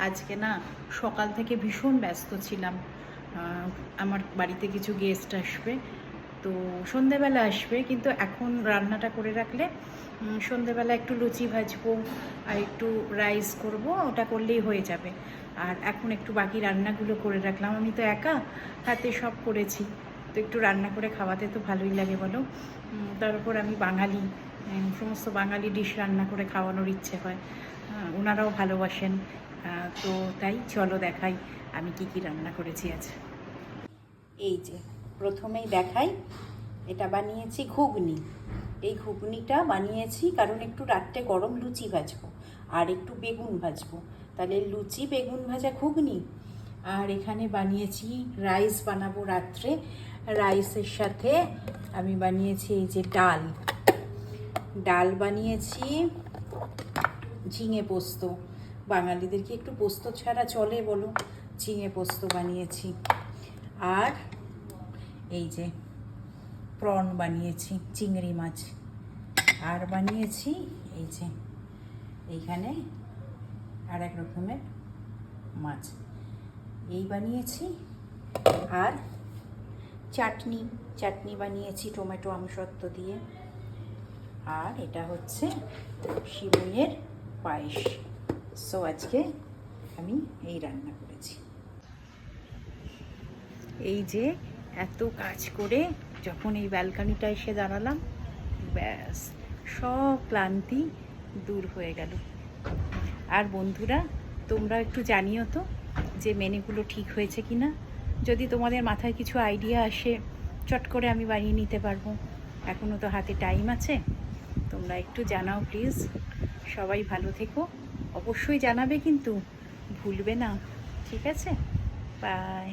আজকে না সকাল থেকে ভীষণ ব্যস্ত ছিলাম। আমার বাড়িতে কিছু গেস্ট আসবে, তো সন্ধেবেলা আসবে, কিন্তু এখন রান্নাটা করে রাখলে সন্ধেবেলা একটু লুচি ভাজবো আর একটু রাইস করব, ওটা করলেই হয়ে যাবে। আর এখন একটু বাকি রান্নাগুলো করে রাখলাম। আমি তো একা হাতে সব করেছি, তো একটু রান্না করে খাওয়াতে তো ভালোই লাগে বলো। তার উপর আমি বাঙালি, সমস্ত বাঙালি ডিশ রান্না করে খাওয়ানোর ইচ্ছে হয়। ওনারাও ভালোবাসেন, তো তাই চলো দেখাই আমি কি কি রান্না করেছি আজ। এই যে প্রথমেই দেখাই, এটা বানিয়েছি ঘুগনি। এই ঘুগনিটা বানিয়েছি কারণ একটু রাত্রে গরম লুচি ভাজবো আর একটু বেগুন ভাজবো, তাহলে লুচি বেগুন ভাজা ঘুগনি। আর এখানে বানিয়েছি রাইস বানাবো রাত্রে, রাইসের সাথে আমি বানিয়েছি এই যে ডাল। ডাল বানিয়েছি ঝিঙে পোস্ত, বাঙালিদের কি একটু পোস্ত ছাড়া চলে বলো? ঝিঙে পোস্ত বানিয়েছি। আর এই যে প্রন বানিয়েছি, চিংড়ি মাছ। আর বানিয়েছি এই যে এইখানে আর এক রকমের মাছ, এই বানিয়েছি। আর চাটনি চাটনি বানিয়েছি টমেটো আমসত্ব দিয়ে। আর এটা হচ্ছে সিমইয়ের পায়েস। সো আজকে আমি এই রান্না করেছি। এই যে এত কাজ করে যখন এই ব্যালকনিটা এসে দাঁড়ালাম, ব্যাস সব ক্লান্তি দূর হয়ে গেল। আর বন্ধুরা, তোমরা একটু জানিও তো যে মেনুগুলো ঠিক হয়েছে কি না। যদি তোমাদের মাথায় কিছু আইডিয়া আসে, চট করে আমি বানিয়ে নিতে পারবো। এখনও তো হাতে টাইম আছে, তোমরা একটু জানাও প্লিজ। সবাই ভালো থেকো, অবশ্যই জানাবে কিন্তু ভুলবে না, ঠিক আছে? বাই।